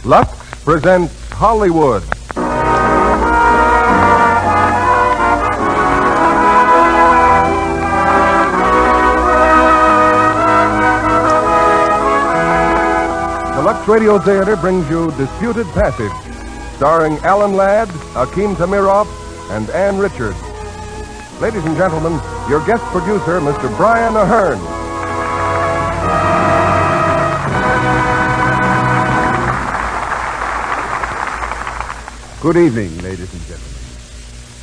Lux presents Hollywood. The Lux Radio Theater brings you Disputed Passage, starring Alan Ladd, Akim Tamirov, and Ann Richards. Ladies and gentlemen, your guest producer, Mr. Brian Ahern. Good evening, ladies and gentlemen.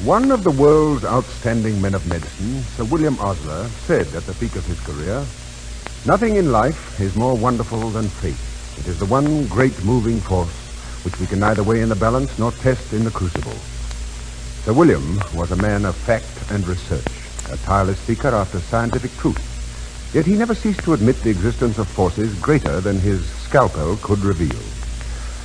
One of the world's outstanding men of medicine, Sir William Osler, said at the peak of his career, "Nothing in life is more wonderful than fate. It is the one great moving force which we can neither weigh in the balance nor test in the crucible." Sir William was a man of fact and research, a tireless seeker after scientific truth. Yet he never ceased to admit the existence of forces greater than his scalpel could reveal.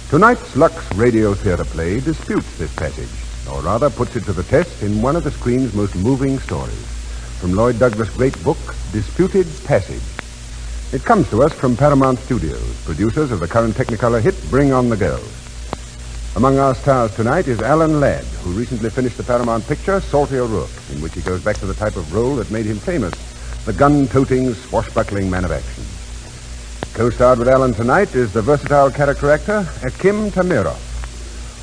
Tonight's Lux Radio Theater play disputes this passage, or rather puts it to the test in one of the screen's most moving stories, from Lloyd Douglas' great book, Disputed Passage. It comes to us from Paramount Studios, producers of the current Technicolor hit Bring on the Girls. Among our stars tonight is Alan Ladd, who recently finished the Paramount picture, Salty O'Rourke, in which he goes back to the type of role that made him famous, the gun-toting, swashbuckling man of action. Co-starred with Alan tonight is the versatile character actor, Akim Tamirov.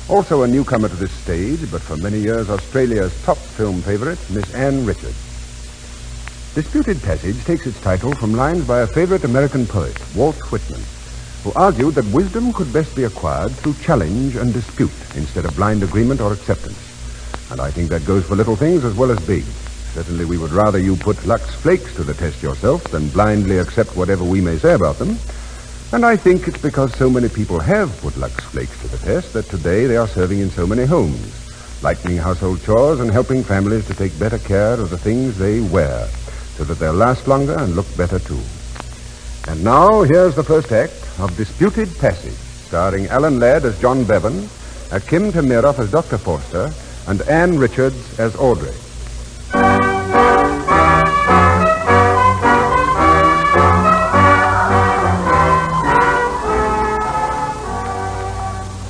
Also a newcomer to this stage, but for many years Australia's top film favorite, Miss Ann Richards. Disputed Passage takes its title from lines by a favorite American poet, Walt Whitman, who argued that wisdom could best be acquired through challenge and dispute instead of blind agreement or acceptance. And I think that goes for little things as well as big. Certainly we would rather you put Lux Flakes to the test yourself than blindly accept whatever we may say about them. And I think it's because so many people have put Lux Flakes to the test that today they are serving in so many homes, lightening household chores and helping families to take better care of the things they wear so that they'll last longer and look better too. And now here's the first act of Disputed Passage, starring Alan Ladd as John Bevan, Akim Tamirov as Dr. Forster, and Ann Richards as Audrey.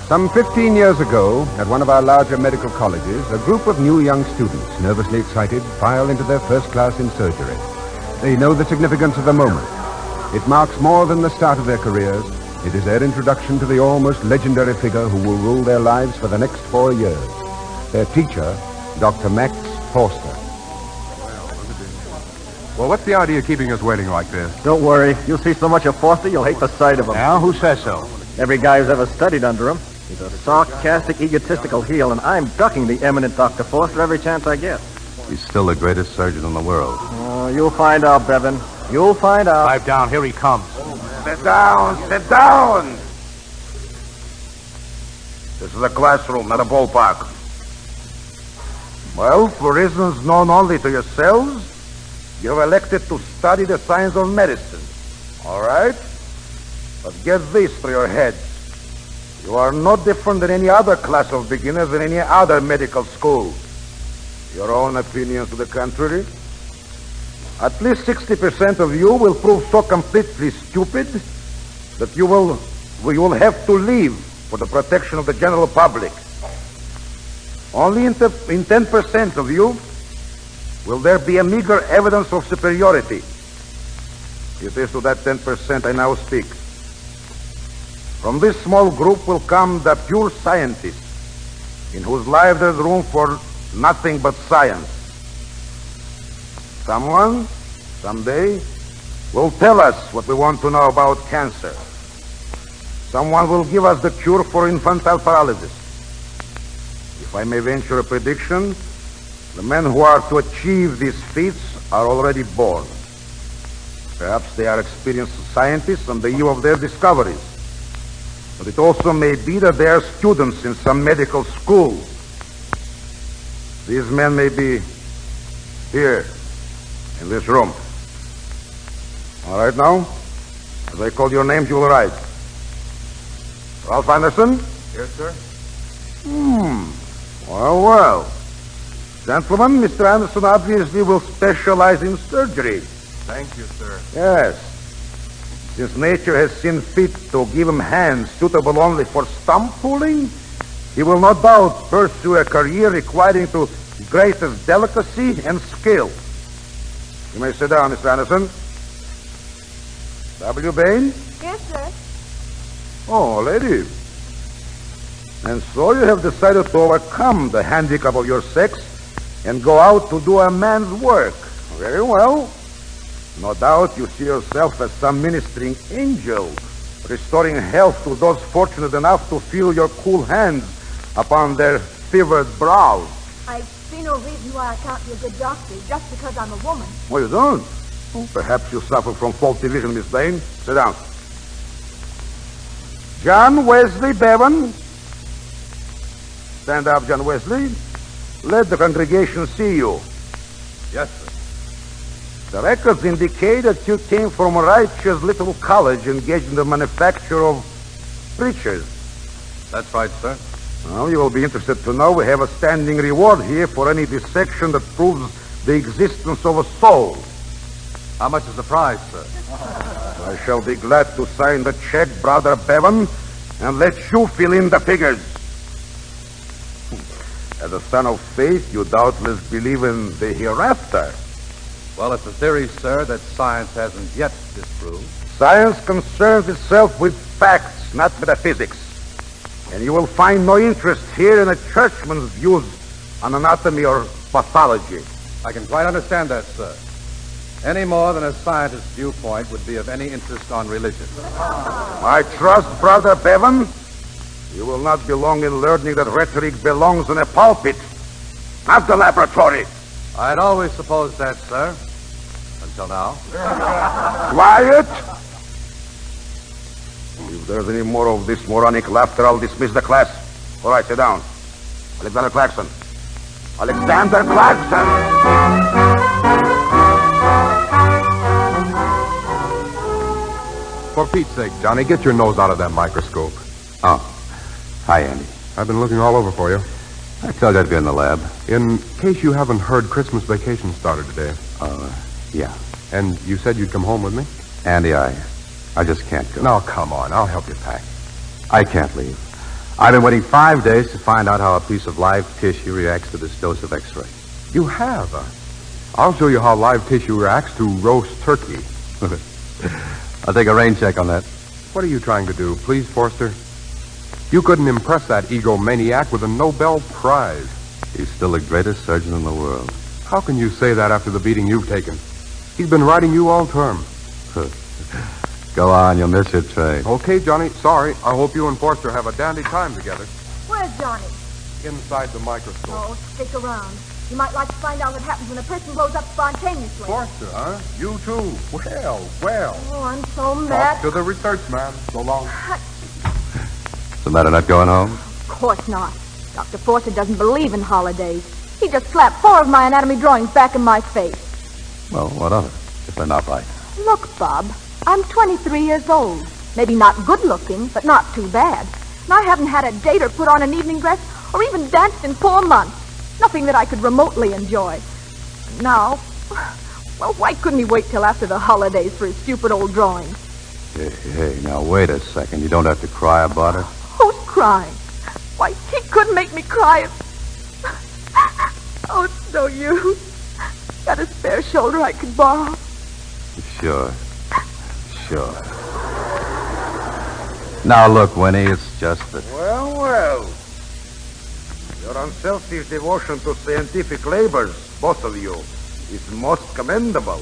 Some 15 years ago, at one of our larger medical colleges, a group of new young students, nervously excited, file into their first class in surgery. They know the significance of the moment. It marks more than the start of their careers. It is their introduction to the almost legendary figure who will rule their lives for the next 4 years. Their teacher, Dr. Max Forster. Well, what's the idea of keeping us waiting like this? Don't worry. You'll see so much of Forster, you'll hate the sight of him. Now, who says so? Every guy who's ever studied under him. He's a sarcastic, egotistical heel, and I'm ducking the eminent Dr. Forster every chance I get. He's still the greatest surgeon in the world. Oh, you'll find out, Bevan. You'll find out. Dive down. Here he comes. Sit down. Sit down. This is a classroom, not a ballpark. Well, for reasons known only to yourselves, you've elected to study the science of medicine. All right? But get this through your heads. You are no different than any other class of beginners in any other medical school. Your own opinions to the contrary? At least 60% of you will prove so completely stupid that you will have to leave for the protection of the general public. Only in 10% of you will there be a meager evidence of superiority. It is to that 10% I now speak. From this small group will come the pure scientists, in whose life there's room for nothing but science. Someone, someday, will tell us what we want to know about cancer. Someone will give us the cure for infantile paralysis. If I may venture a prediction, the men who are to achieve these feats are already born. Perhaps they are experienced scientists on the eve of their discoveries. But it also may be that they are students in some medical school. These men may be here, in this room. All right, now, as I call your names, you will rise. Ralph Anderson? Yes, sir. Well. Gentlemen, Mr. Anderson obviously will specialize in surgery. Thank you, sir. Yes. Since nature has seen fit to give him hands suitable only for stump pulling, he will no doubt pursue a career requiring to greatest delicacy and skill. You may sit down, Mr. Anderson. W. Bain? Yes, sir. Oh, lady. And so you have decided to overcome the handicap of your sex and go out to do a man's work. Very well. No doubt you see yourself as some ministering angel, restoring health to those fortunate enough to feel your cool hands upon their fevered brows. I see no reason why I can't be a good doctor just because I'm a woman. Oh, you don't? Oh, perhaps you suffer from faulty vision, Miss Bain. Sit down. John Wesley Bevan. Stand up, John Wesley. Let the congregation see you. Yes, sir. The records indicate that you came from a righteous little college engaged in the manufacture of preachers. That's right, sir. Well, you will be interested to know we have a standing reward here for any dissection that proves the existence of a soul. How much is the prize, sir? I shall be glad to sign the check, Brother Bevan, and let you fill in the figures. As a son of faith, you doubtless believe in the hereafter. Well, it's a theory, sir, that science hasn't yet disproved. Science concerns itself with facts, not metaphysics. And you will find no interest here in a churchman's views on anatomy or pathology. I can quite understand that, sir. Any more than a scientist's viewpoint would be of any interest on religion. I trust, Brother Bevan, you will not be long in learning that rhetoric belongs in a pulpit, not the laboratory. I'd always supposed that, sir. Until now. Quiet! If there's any more of this moronic laughter, I'll dismiss the class. All right, sit down. Alexander Clarkson. Alexander Clarkson! For Pete's sake, Johnny, get your nose out of that microscope. Oh. Hi, Andy. I've been looking all over for you. I told you I'd be in the lab. In case you haven't heard, Christmas vacation started today. Yeah. And you said you'd come home with me? Andy, I just can't go. Now, come on. I'll help you pack. I can't leave. I've been waiting 5 days to find out how a piece of live tissue reacts to this dose of X-ray. You have, I'll show you how live tissue reacts to roast turkey. I'll take a rain check on that. What are you trying to do? Please, Forster? You couldn't impress that egomaniac with a Nobel Prize. He's still the greatest surgeon in the world. How can you say that after the beating you've taken? He's been riding you all term. Go on, you'll miss your train. Okay, Johnny. Sorry. I hope you and Forster have a dandy time together. Where's Johnny? Inside the microscope. Oh, stick around. You might like to find out what happens when a person blows up spontaneously. Forster, huh? You too. Well. Oh, I'm so mad. Talk to the research man. So long. What's the matter, not going home? Of course not. Dr. Forster doesn't believe in holidays. He just slapped 4 of my anatomy drawings back in my face. Well, what of it, if they're not right? Look, Bob, I'm 23 years old. Maybe not good looking, but not too bad. And I haven't had a date or put on an evening dress or even danced in 4 months. Nothing that I could remotely enjoy. Now, well, why couldn't he wait till after the holidays for his stupid old drawings? Hey, now wait a second. You don't have to cry about it. Who's crying? Why, he couldn't make me cry. Oh, it's no use. Got a spare shoulder I could borrow. Sure. Now, look, Winnie, it's just that... Well. Your unselfish devotion to scientific labors, both of you, is most commendable.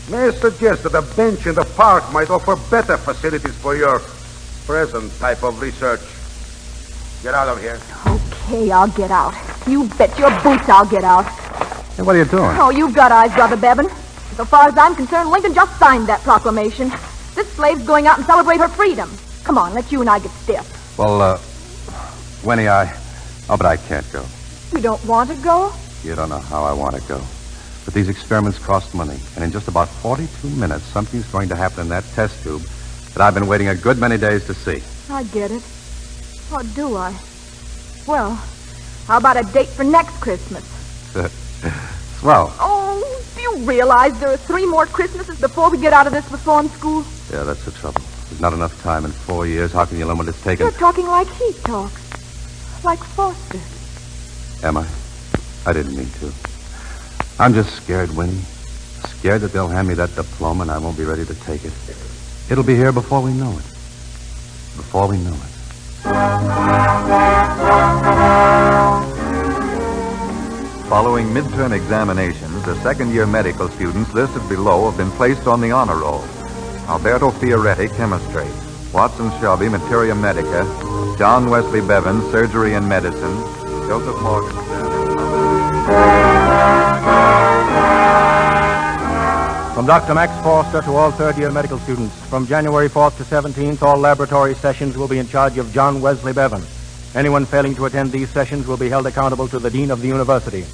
May I suggest that a bench in the park might offer better facilities for your present type of research? Get out of here. Okay, I'll get out. You bet your boots I'll get out. Hey, what are you doing? Oh, you've got eyes, Brother Bevan. So far as I'm concerned, Lincoln just signed that proclamation. This slave's going out and celebrate her freedom. Come on, let you and I get stiff. Well, Winnie, but I can't go. You don't want to go? You don't know how I want to go. But these experiments cost money, and in just about 42 minutes, something's going to happen in that test tube that I've been waiting a good many days to see. I get it. Or do I? Well, how about a date for next Christmas? Swell. Oh, do you realize there are 3 more Christmases before we get out of this reform school? Yeah, that's the trouble. There's not enough time in 4 years. How can you learn what it's taken? You're talking like he talks. Like Foster. Am I? I didn't mean to. I'm just scared, Winnie. Scared that they'll hand me that diploma and I won't be ready to take it. It'll be here before we know it. Before we know it. Following midterm examinations, the second-year medical students listed below have been placed on the honor roll. Alberto Fioretti, chemistry. Watson Shelby, materia medica. John Wesley Bevan, surgery and medicine. Joseph Morgenstern. From Dr. Max Foster to all third-year medical students, from January 4th to 17th, all laboratory sessions will be in charge of John Wesley Bevan. Anyone failing to attend these sessions will be held accountable to the dean of the university.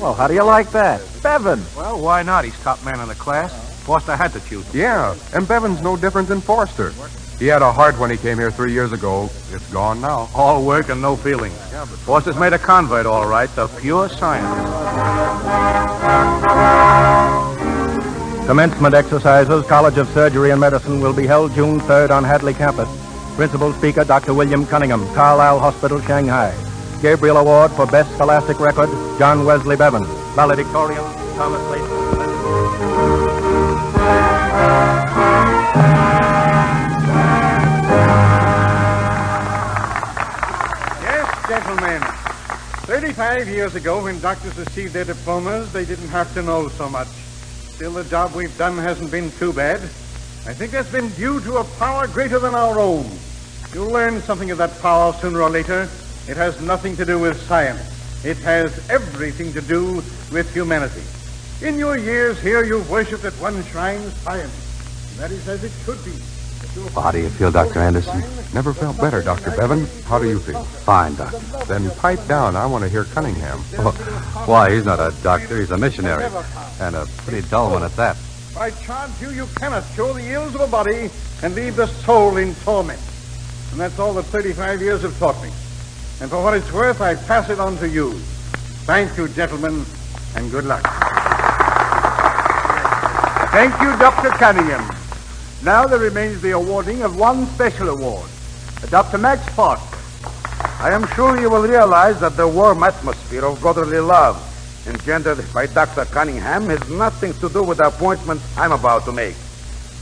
Well, how do you like that? Bevan! Well, why not? He's top man in the class. Foster had to choose him. Yeah, and Bevan's no different than Forster. He had a heart when he came here 3 years ago. It's gone now. All work and no feelings. Foster's made a convert, all right. The pure science. Commencement exercises, College of Surgery and Medicine, will be held June 3rd on Hadley campus. Principal speaker, Dr. William Cunningham, Carlisle Hospital, Shanghai. Gabriel Award for Best Scholastic Record, John Wesley Bevan. Valedictorian, Thomas Layton. Yes, gentlemen. 35 years ago, when doctors received their diplomas, they didn't have to know so much. Still, the job we've done hasn't been too bad. I think that's been due to a power greater than our own. You'll learn something of that power sooner or later. It has nothing to do with science. It has everything to do with humanity. In your years here, you've worshipped at one shrine, science. And that is as it should be. How do you feel, Dr. Anderson? Never felt better, Dr. Bevan. How do you feel? Fine, Doctor. Then pipe down. I want to hear Cunningham. Why, he's not a doctor. He's a missionary. And a pretty dull one at that. I charge you, you cannot cure the ills of a body and leave the soul in torment. And that's all that 35 years have taught me. And for what it's worth, I pass it on to you. Thank you, gentlemen, and good luck. Thank you, Dr. Cunningham. Now there remains the awarding of one special award, Dr. Max Foster. I am sure you will realize that the warm atmosphere of brotherly love engendered by Dr. Cunningham has nothing to do with the appointment I'm about to make.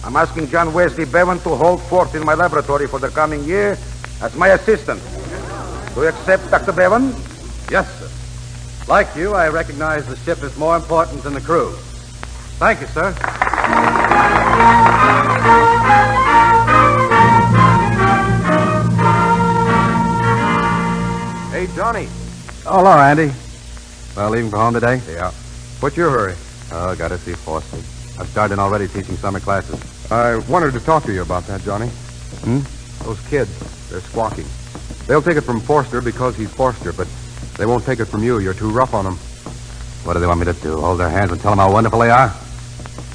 I'm asking John Wesley Bevan to hold forth in my laboratory for the coming year as my assistant. Do you accept, Dr. Bevan? Yes, sir. Like you, I recognize the ship is more important than the crew. Thank you, sir. Hey, Johnny. Oh, hello, Andy. Well, leaving for home today? Yeah. What's your hurry? Oh, got to see Foster. I've started already teaching summer classes. I wanted to talk to you about that, Johnny. Those kids, they're squawking. They'll take it from Forster because he's Forster, but they won't take it from you. You're too rough on them. What do they want me to do? Hold their hands and tell them how wonderful they are?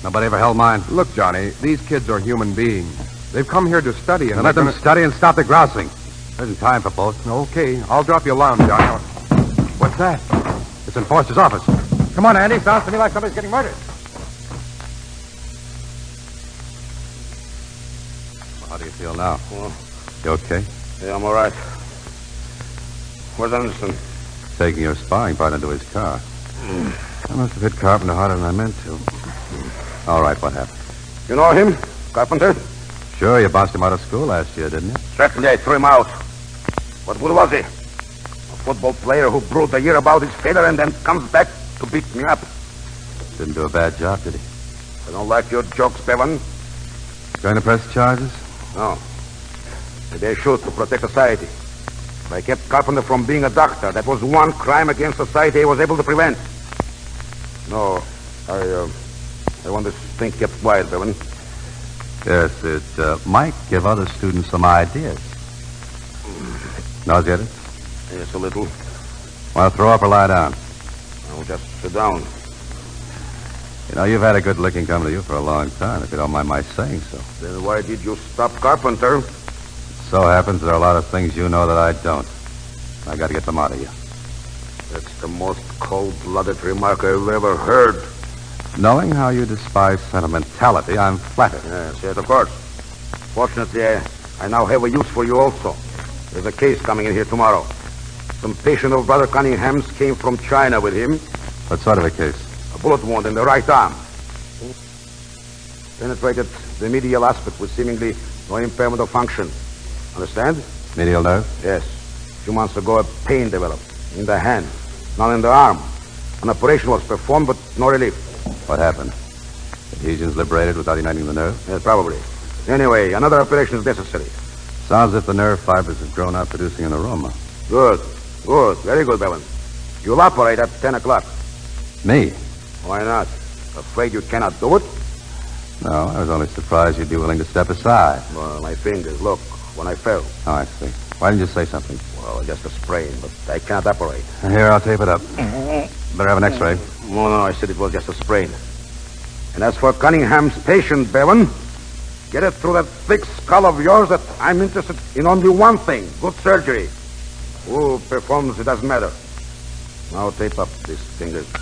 Nobody ever held mine. Look, Johnny, these kids are human beings. They've come here to study, and Let them study and stop the grousing. There isn't time for both. Okay, I'll drop you a lounge, Johnny. What's that? It's in Forster's office. Come on, Andy. Sounds to me like somebody's getting murdered. Well, how do you feel now? Well, You okay? yeah, I'm all right. Where's Anderson? Taking your sparring partner to his car. I must have hit Carpenter harder than I meant to. All right, what happened? You know him, Carpenter? Sure, you bounced him out of school last year, didn't you? Certainly, I threw him out. What good was he? A football player who brewed a year about his failure and then comes back to beat me up. Didn't do a bad job, did he? I don't like your jokes, Bevan. Going to press charges? No. Maybe I should to protect society. But I kept Carpenter from being a doctor. That was one crime against society I was able to prevent. No, I want this thing kept quiet, Bevan. Yes, it might give other students some ideas. Nauseated? Yes, a little. Want to throw up or lie down? I'll just sit down. You know, you've had a good licking coming to you for a long time, if you don't mind my saying so. Then why did you stop Carpenter? So happens there are a lot of things you know that I don't. I got to get them out of you. That's the most cold-blooded remark I've ever heard. Knowing how you despise sentimentality, I'm flattered. Yes, of course. Fortunately, I now have a use for you also. There's a case coming in here tomorrow. Some patient of Brother Cunningham's came from China with him. What sort of a case? A bullet wound in the right arm. Penetrated the medial aspect with seemingly no impairment of function. Understand? Medial nerve? Yes. A few months ago, a pain developed in the hand, not in the arm. An operation was performed, but no relief. What happened? Adhesions liberated without uniting the nerve? Yes, probably. Anyway, another operation is necessary. Sounds as if the nerve fibers have grown out, producing an aroma. Good. Good. Very good, Bevan. You'll operate at 10 o'clock. Me? Why not? Afraid you cannot do it? No, I was only surprised you'd be willing to step aside. Well, my fingers, look, when I fell. Oh, I see. Why didn't you say something? Well, just a sprain, but I can't operate. Here, I'll tape it up. Better have an x-ray. No, I said it was just a sprain. And as for Cunningham's patient, Bevan, get it through that thick skull of yours that I'm interested in only one thing, good surgery. Who performs, it doesn't matter. Now tape up these fingers. The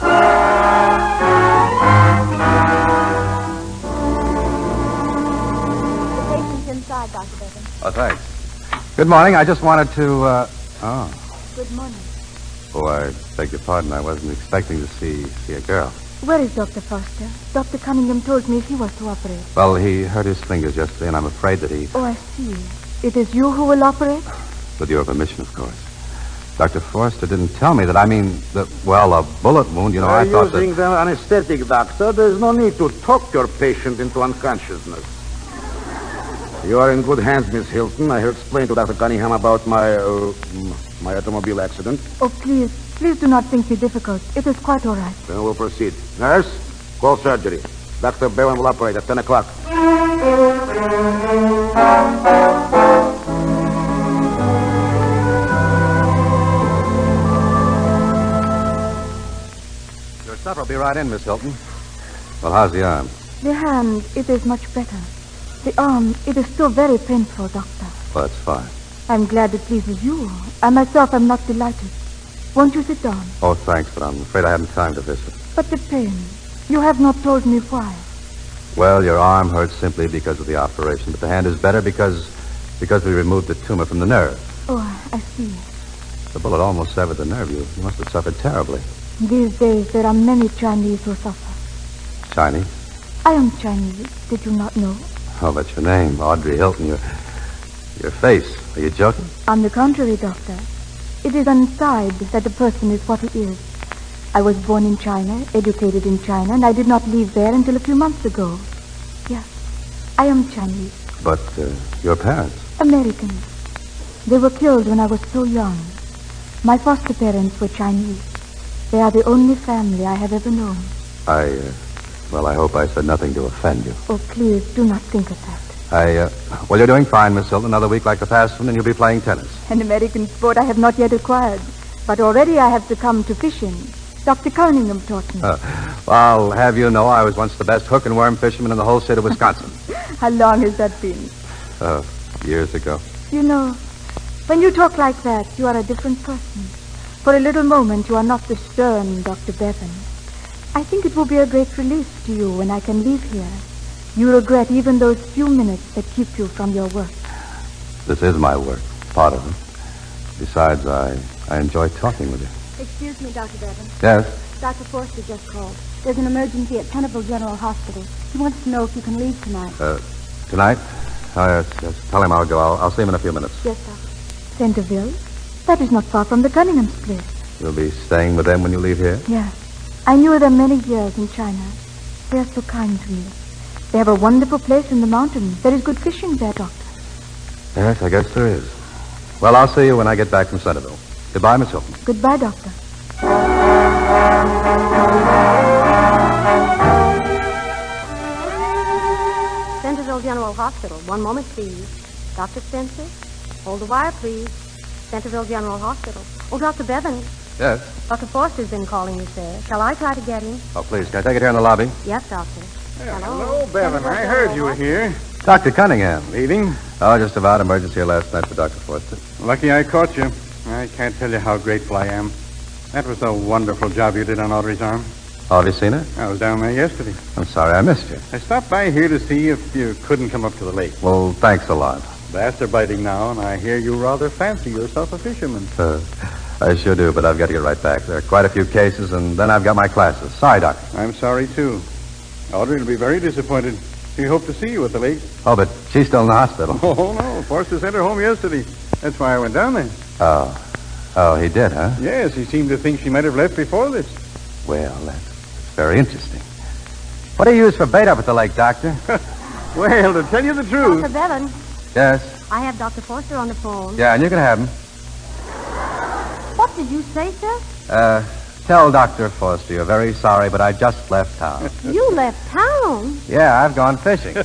patient's inside, Dr. Bevan. Oh, thanks. Good morning. I just wanted to, Good morning. Oh, I beg your pardon. I wasn't expecting to see a girl. Where is Dr. Foster? Dr. Cunningham told me he was to operate. Well, he hurt his fingers yesterday, and I'm afraid that he... Oh, I see. It is you who will operate? With your permission, of course. Dr. Forster didn't tell me that. I mean, a bullet wound, you know, I thought that... Using the anesthetic, doctor, there's no need to talk your patient into unconsciousness. You are in good hands, Miss Hilton. I explained to Dr. Cunningham about my automobile accident. Oh, please do not think me difficult. It is quite all right. Then we'll proceed. Nurse, call surgery. Dr. Bevan will operate at 10 o'clock. Your supper will be right in, Miss Hilton. Well, how's the arm? The hand, it is much better. The arm, it is still very painful, Doctor. Well, that's fine. I'm glad it pleases you. I myself am not delighted. Won't you sit down? Oh, thanks, but I'm afraid I haven't time to visit. But the pain, you have not told me why. Well, your arm hurts simply because of the operation, but the hand is better because we removed the tumor from the nerve. Oh, I see. The bullet almost severed the nerve. You must have suffered terribly. These days, there are many Chinese who suffer. Chinese? I am Chinese. Did you not know? Oh, but your name, Audrey Hilton, your face. Are you joking? On the contrary, Doctor. It is inside that a person is what he is. I was born in China, educated in China, and I did not leave there until a few months ago. Yes, I am Chinese. But your parents? Americans. They were killed when I was so young. My foster parents were Chinese. They are the only family I have ever known. I hope I said nothing to offend you. Oh, please, do not think of that. Well, you're doing fine, Miss Hilton. Another week like the past one, and you'll be playing tennis. An American sport I have not yet acquired. But already I have succumbed to fishing. Dr. Cunningham taught me. Well, I'll have you know I was once the best hook and worm fisherman in the whole state of Wisconsin. How long has that been? Years ago. You know, when you talk like that, you are a different person. For a little moment, you are not the stern Dr. Bevan. I think it will be a great relief to you when I can leave here. You regret even those few minutes that keep you from your work. This is my work, part of it. Besides, I enjoy talking with you. Excuse me, Dr. Bevan. Yes? Dr. Forster just called. There's an emergency at Centerville General Hospital. He wants to know if you can leave tonight. Tonight? Oh, yes. Tell him I'll go. I'll see him in a few minutes. Yes, Doctor. Centerville? That is not far from the Cunningham's place. You'll be staying with them when you leave here? Yes. I knew them many years in China. They are so kind to me. They have a wonderful place in the mountains. There is good fishing there, Doctor. Yes, I guess there is. Well, I'll see you when I get back from Centerville. Goodbye, Miss Hilton. Goodbye, Doctor. Centerville General Hospital. One moment, please. Dr. Spencer? Hold the wire, please. Centerville General Hospital. Oh, Dr. Bevan. Yes? Dr. Foster's been calling you, sir. Shall I try to get him? Oh, please. Can I take it here in the lobby? Yes, Doctor. Hello, Bevan. I heard you were here. Dr. Cunningham. Leaving? Oh, just about. Emergency here last night for Dr. Forster. Lucky I caught you. I can't tell you how grateful I am. That was a wonderful job you did on Audrey's arm. Oh, have you seen her? I was down there yesterday. I'm sorry I missed you. I stopped by here to see if you couldn't come up to the lake. Well, thanks a lot. Bass are biting now, and I hear you rather fancy yourself a fisherman. I sure do, but I've got to get right back. There are quite a few cases, and then I've got my classes. Sorry, Doctor. I'm sorry, too. Audrey will be very disappointed. She hoped to see you at the lake. Oh, but she's still in the hospital. Oh, no. Forster sent her home yesterday. That's why I went down there. Oh, he did, huh? Yes, he seemed to think she might have left before this. Well, that's very interesting. What do you use for bait up at the lake, Doctor? Well, to tell you the truth... Dr. Bevan, Yes? I have Dr. Forster on the phone. Yeah, and you can have him. What did you say, sir? Tell Dr. Foster you're very sorry, but I just left town. You left town? Yeah, I've gone fishing.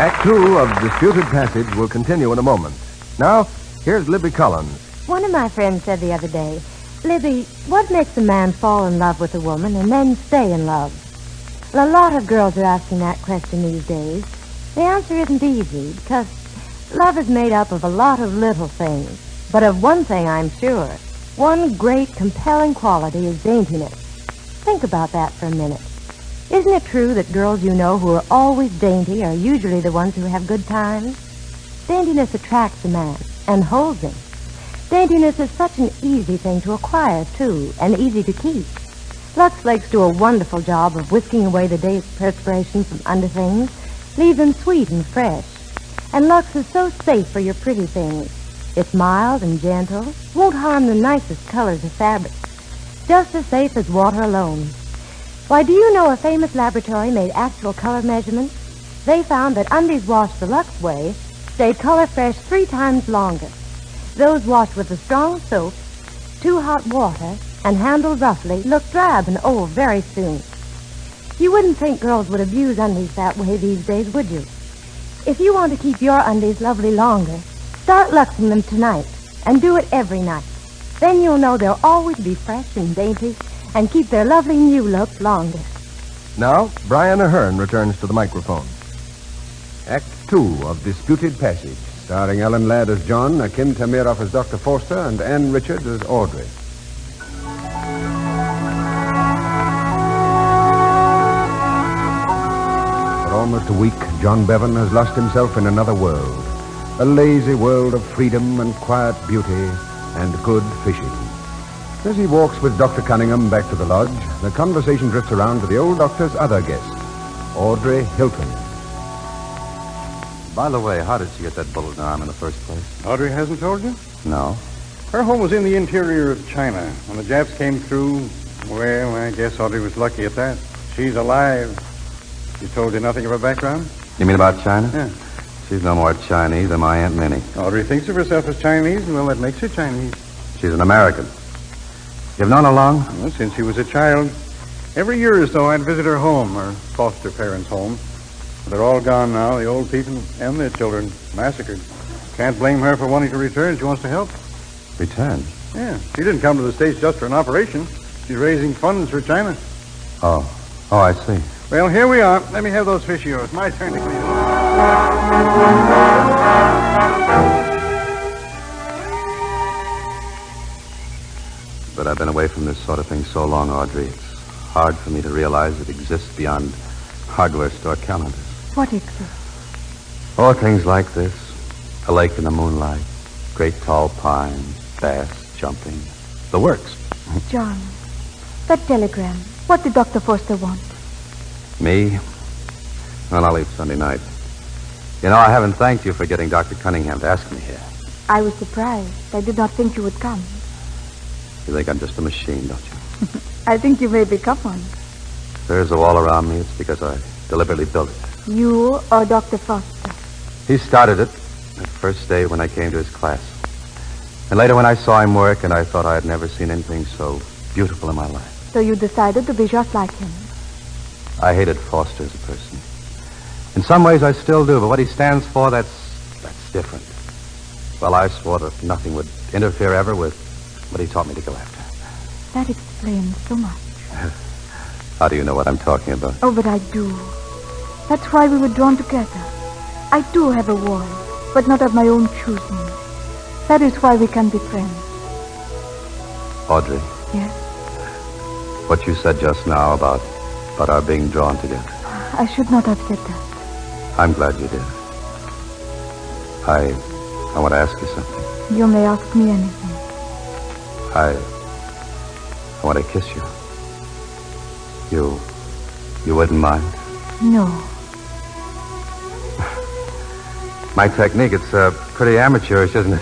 Act two of Disputed Passage will continue in a moment. Now, here's Libby Collins. One of my friends said the other day, Libby, what makes a man fall in love with a woman and then stay in love? Well, a lot of girls are asking that question these days. The answer isn't easy, because love is made up of a lot of little things. But of one thing I'm sure. One great, compelling quality is daintiness. Think about that for a minute. Isn't it true that girls you know who are always dainty are usually the ones who have good times? Daintiness attracts a man and holds him. Daintiness is such an easy thing to acquire, too, and easy to keep. Lux Flakes do a wonderful job of whisking away the day's perspiration from under things, leave them sweet and fresh. And Lux is so safe for your pretty things. It's mild and gentle, won't harm the nicest colors of fabric. Just as safe as water alone. Why, do you know a famous laboratory made actual color measurements? They found that undies washed the Lux way stayed color fresh 3 times longer. Those washed with a strong soap, too hot water, and handled roughly looked drab and old very soon. You wouldn't think girls would abuse undies that way these days, would you? If you want to keep your undies lovely longer, start Luxing them tonight, and do it every night. Then you'll know they'll always be fresh and dainty, and keep their lovely new look longer. Now, Brian Ahern returns to the microphone. Act two of Disputed Passage, starring Alan Ladd as John, Akim Tamirov as Dr. Forster, and Ann Richards as Audrey. For almost a week, John Bevan has lost himself in another world. A lazy world of freedom and quiet beauty and good fishing. As he walks with Dr. Cunningham back to the lodge, the conversation drifts around to the old doctor's other guest, Audrey Hilton. By the way, how did she get that bullet in her arm in the first place? Audrey hasn't told you? No. Her home was in the interior of China. When the Japs came through, well, I guess Audrey was lucky at that. She's alive. She told you nothing of her background? You mean about China? Yeah. She's no more Chinese than my Aunt Minnie. Audrey thinks of herself as Chinese, and well, that makes her Chinese. She's an American. You've known her long? Well, since she was a child. Every year or so, I'd visit her home, her foster parents' home. They're all gone now, the old people and their children, massacred. Can't blame her for wanting to return. She wants to help. Return? Yeah. She didn't come to the States just for an operation. She's raising funds for China. Oh, I see. Well, here we are. Let me have those fish of yours. My turn to clean them. But I've been away from this sort of thing so long, Audrey. It's hard for me to realize it exists beyond hardware store calendars. What exists? Oh, things like this. A lake in the moonlight, great tall pines, bass jumping. The works. John, that telegram. What did Dr. Forster want? Me? Well, I'll leave Sunday night. You know, I haven't thanked you for getting Dr. Cunningham to ask me here. I was surprised. I did not think you would come. You think I'm just a machine, don't you? I think you may become one. If there's a wall around me, it's because I deliberately built it. You or Dr. Foster? He started it the first day when I came to his class. And later when I saw him work, and I thought I had never seen anything so beautiful in my life. So you decided to be just like him? I hated Foster as a person. In some ways I still do, but what he stands for, that's different. Well, I swore that nothing would interfere ever with what he taught me to go after. That explains so much. How do you know what I'm talking about? Oh, but I do. That's why we were drawn together. I do have a ward, but not of my own choosing. That is why we can be friends. Audrey, Yes? what you said just now about our being drawn together. I should not have said that. I'm glad you did. I want to ask you something. You may ask me anything. I want to kiss you. You wouldn't mind? No. My technique, it's pretty amateurish, isn't it?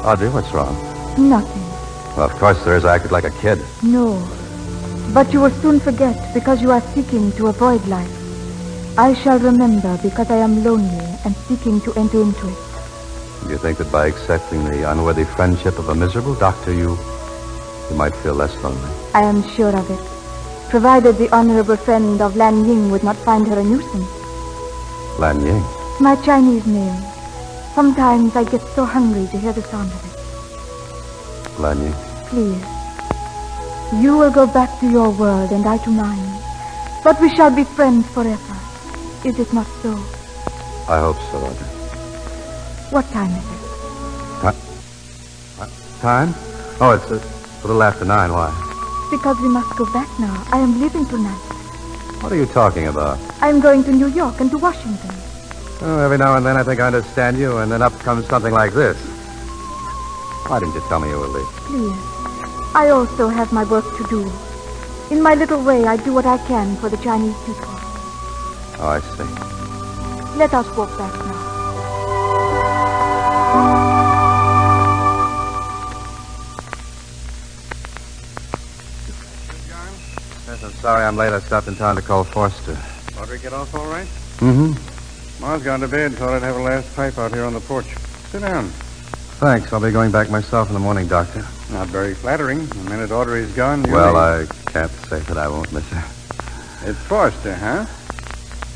Audrey, what's wrong? Nothing. Well, of course there is. I acted like a kid. No. But you will soon forget because you are seeking to avoid life. I shall remember because I am lonely and seeking to enter into it. Do you think that by accepting the unworthy friendship of a miserable doctor, you might feel less lonely? I am sure of it. Provided the honorable friend of Lan Ying would not find her a nuisance. Lan Ying? It's my Chinese name. Sometimes I get so hungry to hear the sound of it. Lan Ying? Please. You will go back to your world and I to mine. But we shall be friends forever. Is it not so? I hope so, Audrey. What time is it? What time? Oh, it's a little after 9. Why? Because we must go back now. I am leaving tonight. What are you talking about? I am going to New York and to Washington. Oh, every now and then I think I understand you, and then up comes something like this. Why didn't you tell me you were leaving? Please. I also have my work to do. In my little way, I do what I can for the Chinese people. Oh, I see. Let us walk back now. Yes, I'm sorry I'm late. I stopped in town to call Forster. Audrey get off all right? Mm-hmm. Ma's gone to bed. Thought I'd have a last pipe out here on the porch. Sit down. Thanks. I'll be going back myself in the morning, Doctor. Not very flattering. The minute Audrey's gone, you Well, leave. I can't say that I won't miss her. It's Forster, huh?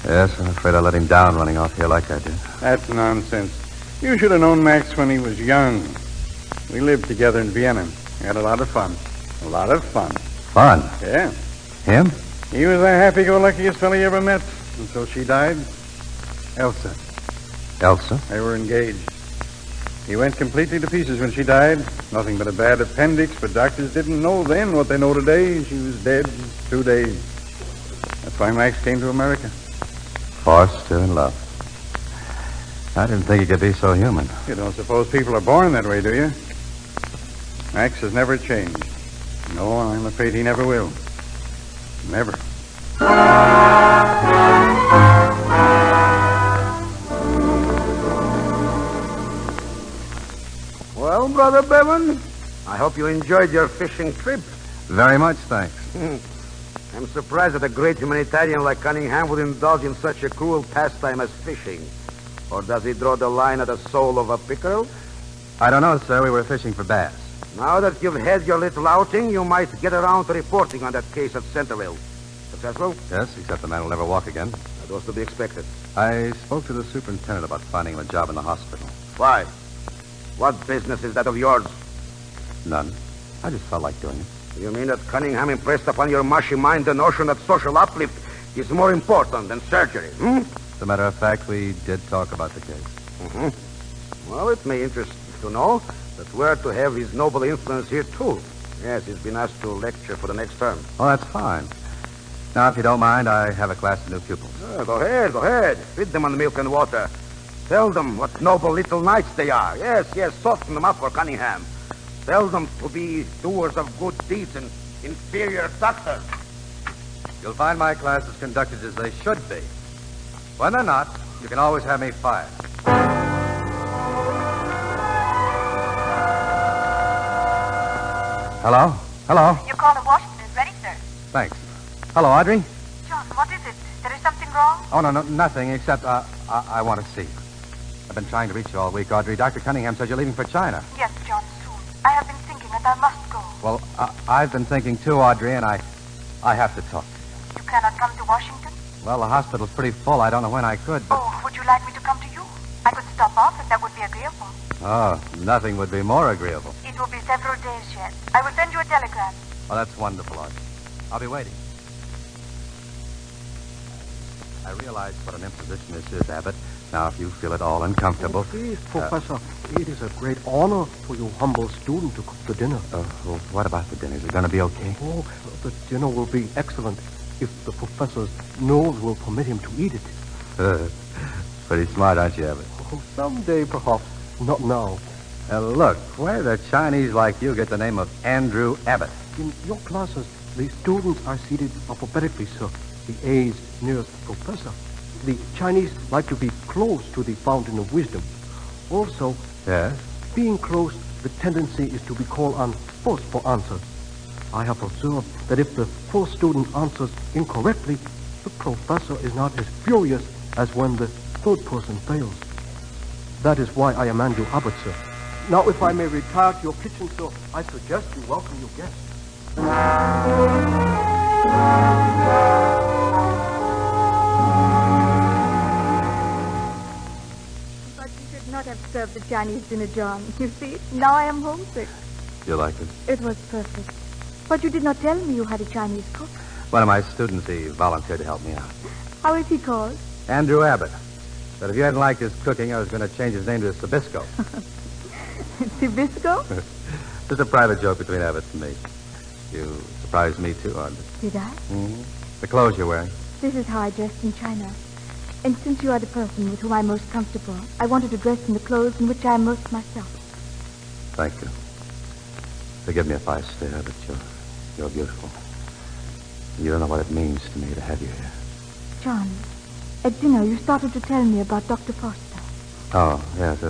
Yes, I'm afraid I let him down running off here like I did. That's nonsense. You should have known Max when he was young. We lived together in Vienna. We had a lot of fun. A lot of fun. Fun? Yeah. Him? He was the happy-go-luckiest fellow you ever met until she died. Elsa. Elsa? They were engaged. He went completely to pieces when she died. Nothing but a bad appendix, but doctors didn't know then what they know today. She was dead in 2 days. That's why Max came to America. Forster in love. I didn't think he could be so human. You don't suppose people are born that way, do you? Max has never changed. No, I'm afraid he never will. Never. Well, Brother Bevan, I hope you enjoyed your fishing trip. Very much, thanks. I'm surprised that a great humanitarian like Cunningham would indulge in such a cruel pastime as fishing. Or does he draw the line at the soul of a pickerel? I don't know, sir. We were fishing for bass. Now that you've had your little outing, you might get around to reporting on that case at Centerville. Successful? Yes, except the man will never walk again. That was to be expected. I spoke to the superintendent about finding him a job in the hospital. Why? What business is that of yours? None. I just felt like doing it. You mean that Cunningham impressed upon your mushy mind the notion that social uplift is more important than surgery, As a matter of fact, we did talk about the case. Mm-hmm. Well, it may interest you to know that we're to have his noble influence here, too. Yes, he's been asked to lecture for the next term. Oh, that's fine. Now, if you don't mind, I have a class of new pupils. Go ahead. Feed them on milk and water. Tell them what noble little knights they are. Yes, soften them up for Cunningham. Tell them to be doers of good deeds and inferior doctors. You'll find my classes conducted as they should be. When they're not, you can always have me fired. Hello? Your call to Washington is ready, sir. Thanks. Hello, Audrey? John, what is it? There is something wrong? Oh, no, nothing, except I want to see you. I've been trying to reach you all week, Audrey. Dr. Cunningham says you're leaving for China. Yes, John, soon. I have been thinking that I must go. Well, I've been thinking too, Audrey, and I have to talk to you. You cannot come to Washington? Well, the hospital's pretty full. I don't know when I could, but... Oh, would you like me to come to you? I could stop off if that would be agreeable. Oh, nothing would be more agreeable. It will be several days yet. I will send you a telegram. Oh, that's wonderful, Audrey. I'll be waiting. I realize what an imposition this is, Abbott. Now, if you feel at all uncomfortable... Please, Professor, it is a great honor for your humble student to cook the dinner. Well, what about the dinner? Is it going to be okay? Oh, the dinner will be excellent if the professor's nose will permit him to eat it. Pretty smart, aren't you, Abbott? Oh, someday, perhaps. Not now. Look, where the Chinese like you get the name of Andrew Abbott? In your classes, the students are seated alphabetically, sir. The A's nearest the professor. The Chinese like to be close to the fountain of wisdom. Also, Yes? being close, the tendency is to be called on first for answers. I have observed that if the first student answers incorrectly, the professor is not as furious as when the third person fails. That is why I am Andrew Abbott, sir. Now, if I may retire to your kitchen, sir, I suggest you welcome your guests. But you should not have served the Chinese dinner, John. You see, now I am homesick. You like it? It was perfect. But you did not tell me you had a Chinese cook. One of my students, he volunteered to help me out. How is he called? Andrew Abbott. But if you hadn't liked his cooking, I was going to change his name to Sabisco. Sibisco? Just a private joke between Abbott and me. You surprised me, too, aren't you? Did I? Mm-hmm. The clothes you're wearing. This is how I dressed in China. And since you are the person with whom I'm most comfortable, I wanted to dress in the clothes in which I am most myself. Thank you. Forgive me if I stare, but you're beautiful. You don't know what it means to me to have you here. John, at dinner you started to tell me about Dr. Foster. Oh, yes.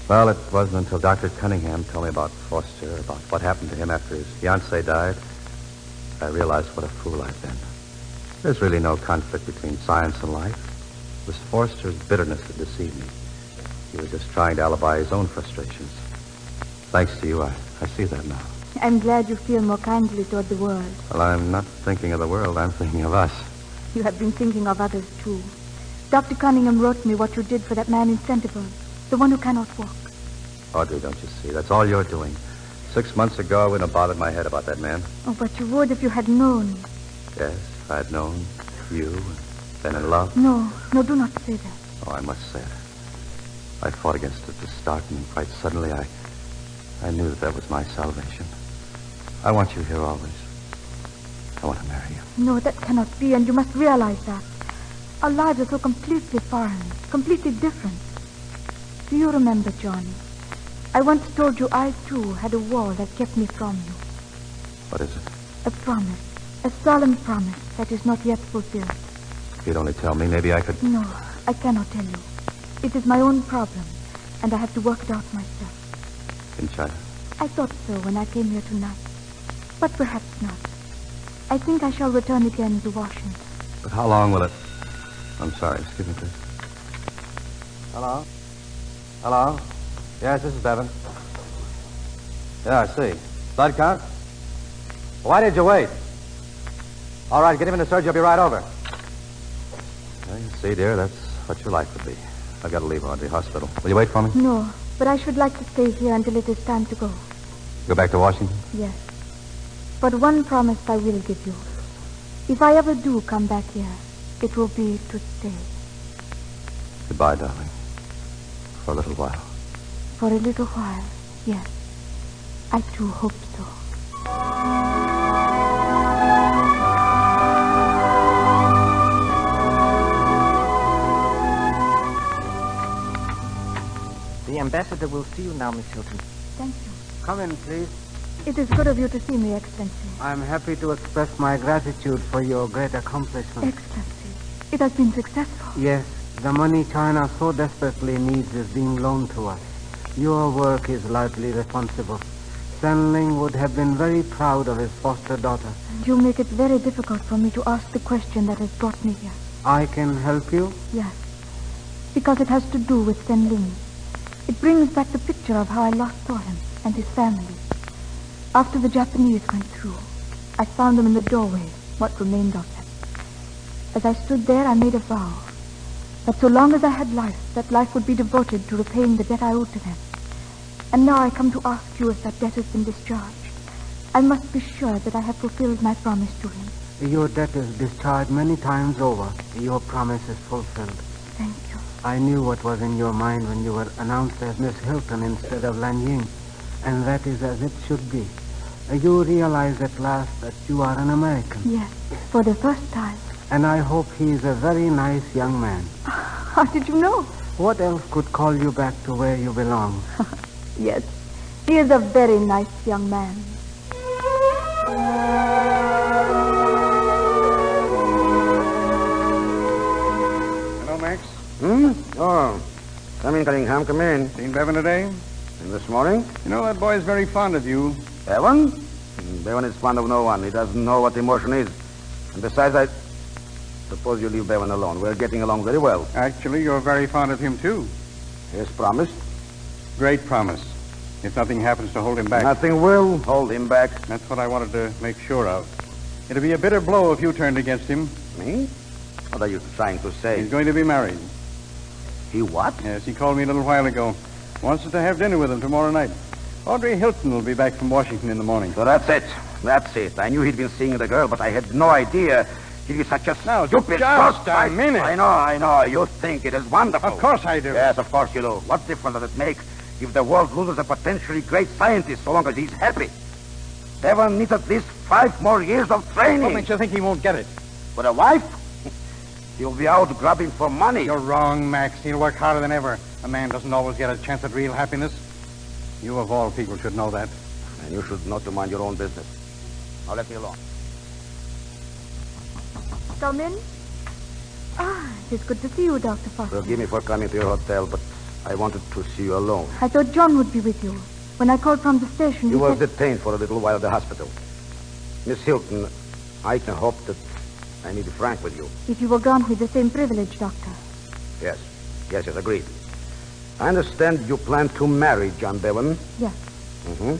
Well, it wasn't until Dr. Cunningham told me about Foster, about what happened to him after his fiancée died, I realized what a fool I've been. There's really no conflict between science and life. It was Foster's bitterness that deceived me. He was just trying to alibi his own frustrations. Thanks to you, I see that now. I'm glad you feel more kindly toward the world. Well, I'm not thinking of the world. I'm thinking of us. You have been thinking of others, too. Dr. Cunningham wrote me what you did for that man in Centerville, the one who cannot walk. Audrey, don't you see? That's all you're doing. 6 months ago, I wouldn't have bothered my head about that man. Oh, but you would if you had known. Yes, if I had known you and been in love. No, do not say that. Oh, I must say it. I fought against it to start, and quite suddenly I knew that was my salvation. I want you here always. I want to marry you. No, that cannot be, and you must realize that. Our lives are so completely foreign, completely different. Do you remember, John? I once told you I, too, had a wall that kept me from you. What is it? A promise, a solemn promise that is not yet fulfilled. If you'd only tell me, maybe I could... No, I cannot tell you. It is my own problem, and I have to work it out myself. In China? I thought so when I came here tonight. But perhaps not. I think I shall return again to Washington. But how long will it... I'm sorry, excuse me, please. Hello? Hello? Yes, this is Bevan. Yeah, I see. Blood count? Why did you wait? All right, get him in the surgery. I'll be right over. Well, you see, dear, that's what your life would be. I've got to leave Audrey Hospital. Will you wait for me? No, but I should like to stay here until it is time to go. Go back to Washington? Yes. But one promise I will give you. If I ever do come back here, it will be to stay. Goodbye, darling. For a little while. For a little while, yes. I too hope so. The ambassador will see you now, Miss Hilton. Thank you. Come in, please. It is good of you to see me, Excellency. I'm happy to express my gratitude for your great accomplishment. Excellency, it has been successful. Yes, the money China so desperately needs is being loaned to us. Your work is largely responsible. Stanling would have been very proud of his foster daughter. You make it very difficult for me to ask the question that has brought me here. I can help you? Yes, because it has to do with Stanling. It brings back the picture of how I last saw him and his family. After the Japanese went through, I found them in the doorway, what remained of them. As I stood there, I made a vow that so long as I had life, that life would be devoted to repaying the debt I owed to them. And now I come to ask you if that debt has been discharged. I must be sure that I have fulfilled my promise to him. Your debt is discharged many times over. Your promise is fulfilled. Thank you. I knew what was in your mind when you were announced as Miss Hilton instead of Lan Ying, and that is as it should be. You realize at last that you are an American. Yes, for the first time. And I hope he is a very nice young man. How did you know? What else could call you back to where you belong? Yes, he is a very nice young man. Hello, Max. Oh. Come in, Cunningham. Come in. Seen Bevan today? And this morning? You know, that boy is very fond of you. Bevan? Bevan is fond of no one. He doesn't know what emotion is. And besides, I suppose you leave Bevan alone. We're getting along very well. Actually, you're very fond of him, too. Yes, promised. Great promise. If nothing happens to hold him back. Nothing will hold him back. That's what I wanted to make sure of. It'd be a bitter blow if you turned against him. Me? What are you trying to say? He's going to be married. He what? Yes, he called me a little while ago. Wants us to have dinner with him tomorrow night. Audrey Hilton will be back from Washington in the morning. So that's it. That's it. I knew he'd been seeing the girl, but I had no idea he'd be such a stupid just a minute. I know. You think it is wonderful. Of course I do. Yes, of course you do. What difference does it make if the world loses a potentially great scientist so long as he's happy? Bevan needs at least 5 more years of training. What makes you think he won't get it? But a wife? He'll be out grubbing for money. You're wrong, Max. He'll work harder than ever. A man doesn't always get a chance at real happiness. You, of all people, should know that. And you should know to mind your own business. Now let me alone. Come in. It's good to see you, Dr. Foster. Forgive me for coming to your hotel, but I wanted to see you alone. I thought John would be with you. When I called from the station, You he were said... detained for a little while at the hospital. Miss Hilton, I can hope that I may be frank with you. If you were granted with the same privilege, Doctor. Yes, agreed. I understand you plan to marry John Bevan. Yes. Mm-hmm.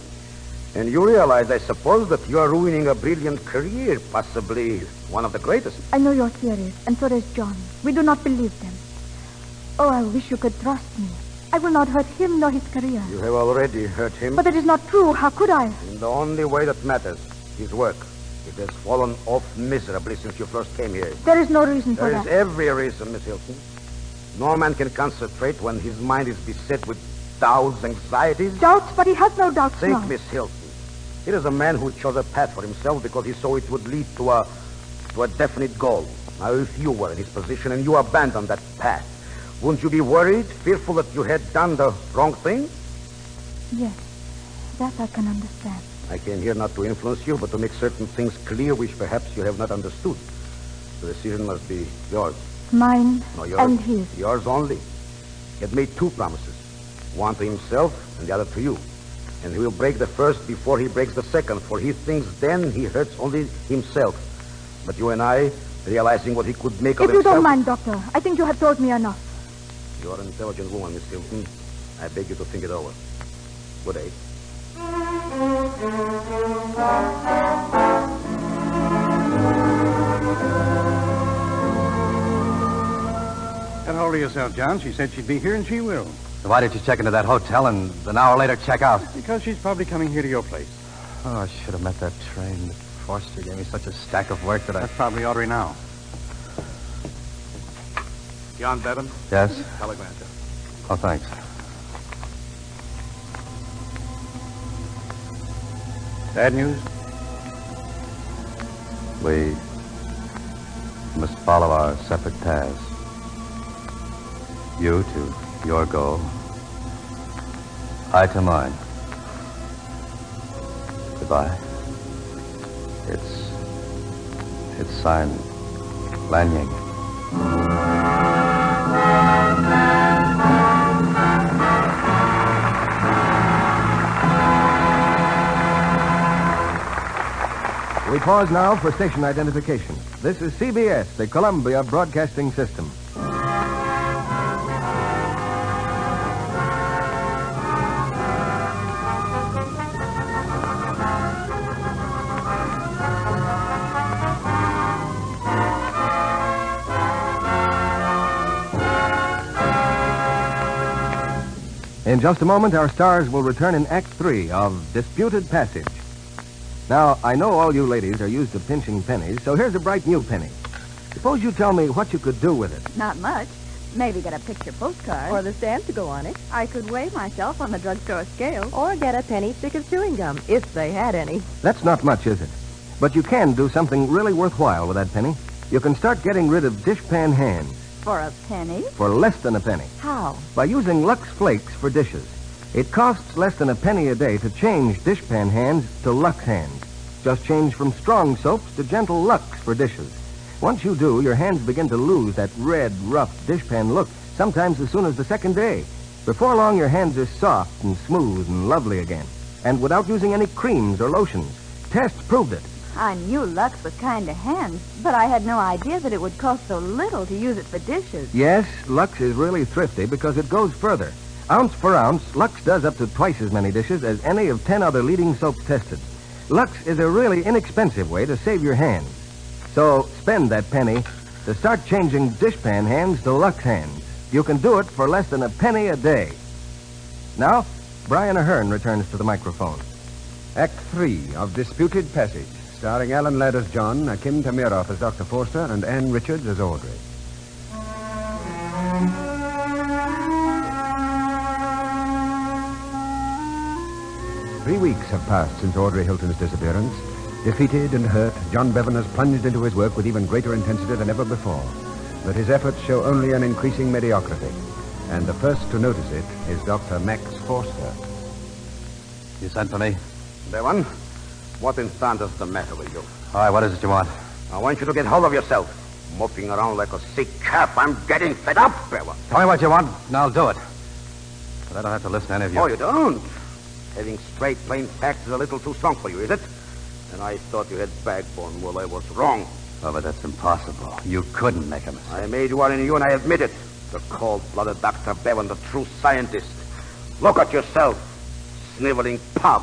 And you realize, I suppose, that you are ruining a brilliant career, possibly one of the greatest. I know you're serious, and so does John. We do not believe them. Oh, I wish you could trust me. I will not hurt him nor his career. You have already hurt him. But that is not true. How could I? In the only way that matters, his work. It has fallen off miserably since you first came here. There is no reason for that. There is every reason, Miss Hilton. No man can concentrate when his mind is beset with doubts, anxieties. Doubts? But he has no doubts Think, now. Miss Hilton. It is a man who chose a path for himself because he saw it would lead to a definite goal. Now, if you were in his position and you abandoned that path, wouldn't you be worried, fearful that you had done the wrong thing? Yes, that I can understand. I came here not to influence you, but to make certain things clear which perhaps you have not understood. The decision must be yours. Mine No, yours. and his. Yours only. He had made 2 promises. One to himself and the other to you. And he will break the first before he breaks the second, for he thinks then he hurts only himself. But you and I, realizing what he could make of If you himself... don't mind, Doctor, I think you have told me enough. You are an intelligent woman, Miss Hilton. I beg you to think it over. Good day. Get hold of yourself, John. She said she'd be here, and she will. So why did you check into that hotel and an hour later check out? Because she's probably coming here to your place. Oh, I should have met that train. Forster gave me such a stack of work that I... That's probably Audrey now. John Bevan? Yes? Telegram, sir. Oh, thanks. Bad news? We must follow our separate paths. You to your goal. I to mine. Goodbye. It's signed Lan Ying. We pause now for station identification. This is CBS, the Columbia Broadcasting System. In just a moment, our stars will return in Act 3 of Disputed Passage. Now, I know all you ladies are used to pinching pennies, so here's a bright new penny. Suppose you tell me what you could do with it. Not much. Maybe get a picture postcard. Or the stamp to go on it. I could weigh myself on the drugstore scale. Or get a penny stick of chewing gum, if they had any. That's not much, is it? But you can do something really worthwhile with that penny. You can start getting rid of dishpan hands. For a penny? For less than a penny. How? By using Lux Flakes for dishes. It costs less than a penny a day to change dishpan hands to Lux hands. Just change from strong soaps to gentle Lux for dishes. Once you do, your hands begin to lose that red, rough dishpan look, sometimes as soon as the second day. Before long, your hands are soft and smooth and lovely again. And without using any creams or lotions. Tests proved it. I knew Lux was kind to hands, but I had no idea that it would cost so little to use it for dishes. Yes, Lux is really thrifty because it goes further. Ounce for ounce, Lux does up to twice as many dishes as any of 10 other leading soaps tested. Lux is a really inexpensive way to save your hands. So spend that penny to start changing dishpan hands to Lux hands. You can do it for less than a penny a day. Now, Brian Ahern returns to the microphone. Act 3 of Disputed Passage, starring Alan Ladd as John, Akim Tamirov as Dr. Forster, and Ann Richards as Audrey. Three weeks have passed since Audrey Hilton's disappearance. Defeated and hurt, John Bevan has plunged into his work with even greater intensity than ever before. But his efforts show only an increasing mediocrity. And the first to notice it is Dr. Max Forster. You sent for me? Bevan, what in thunder is the matter with you? All right, what is it you want? I want you to get hold of yourself. Moping around like a sick calf. I'm getting fed up, Bevan. Tell me what you want, and I'll do it. But I don't have to listen to any of you. Oh, you don't? Having straight, plain facts is a little too strong for you, is it? And I thought you had backbone. Well, I was wrong. Oh, but that's impossible. You couldn't make a mistake. I made one in you, and I admit it. The cold-blooded Dr. Bevan, the true scientist. Look at yourself. Sniveling pub.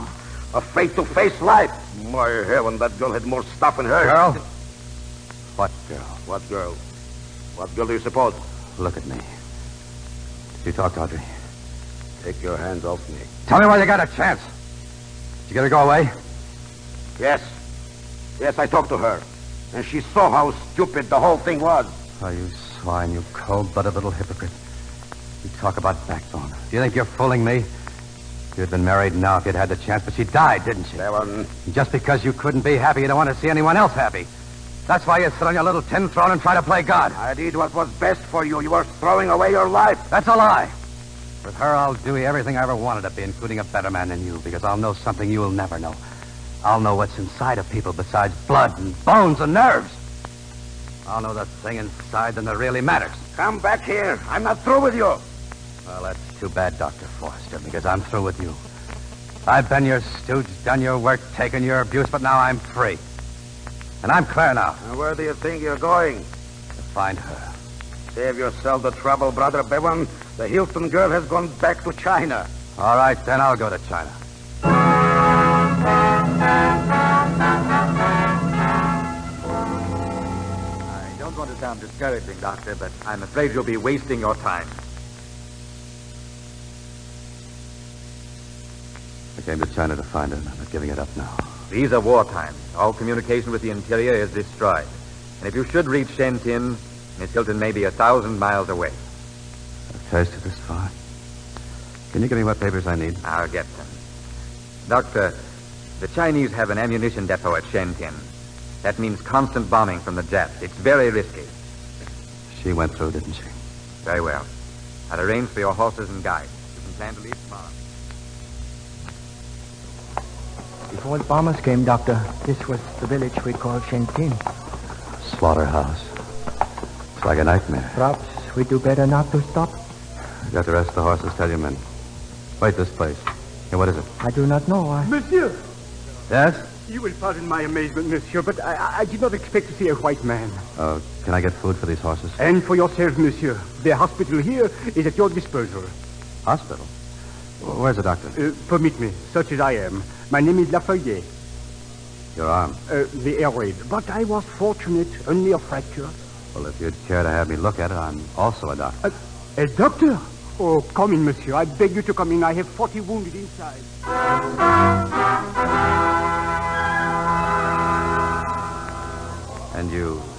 Afraid to face life. My heaven, that girl had more stuff in her. Girl? What girl? What girl? What girl do you suppose? Look at me. Did you talk to Audrey? Take your hands off me. Tell me while you got a chance. Did you get her to go away? Yes. Yes, I talked to her. And she saw how stupid the whole thing was. Oh, you swine, you cold-blooded little hypocrite. You talk about backbone. Do you think you're fooling me? You'd been married now if you'd had the chance, but she died, didn't she? Bevan. Just because you couldn't be happy, you don't want to see anyone else happy. That's why you sit on your little tin throne and try to play God. I did what was best for you. You were throwing away your life. That's a lie. With her, I'll do everything I ever wanted to be, including a better man than you, because I'll know something you'll never know. I'll know what's inside of people besides blood and bones and nerves. I'll know the thing inside that really matters. Come back here. I'm not through with you. Well, that's too bad, Dr. Forster, because I'm through with you. I've been your stooge, done your work, taken your abuse, but now I'm free. And I'm clear now. And where do you think you're going? To find her. Save yourself the trouble, Brother Bevan. The Hilton girl has gone back to China. All right, then I'll go to China. I don't want to sound discouraging, Doctor, but I'm afraid you'll be wasting your time. I came to China to find her, and I'm not giving it up now. These are war times. All communication with the interior is destroyed. And if you should reach Shenzhen, Miss Hilton may be 1,000 miles away. I've traced it this far. Can you give me what papers I need? I'll get them. Doctor, the Chinese have an ammunition depot at Shenzhen. That means constant bombing from the Japs. It's very risky. She went through, didn't she? Very well. I'll arrange for your horses and guides. You can plan to leave tomorrow. Before the bombers came, Doctor, this was the village we call Shenzhen. Slaughterhouse. It's like a nightmare. Perhaps we do better not to stop. You got the rest of the horses. Tell your men. Wait this place. Hey, what is it? I do not know. Monsieur! Yes? You will pardon my amazement, monsieur, but I did not expect to see a white man. Can I get food for these horses? And for yourself, monsieur. The hospital here is at your disposal. Hospital? Where's the doctor? Permit me, such as I am. My name is Lafayette. Your arm? The air raid. But I was fortunate, only a fracture. Well, if you'd care to have me look at it, I'm also a doctor. A doctor? Oh, come in, monsieur. I beg you to come in. I have 40 wounded inside.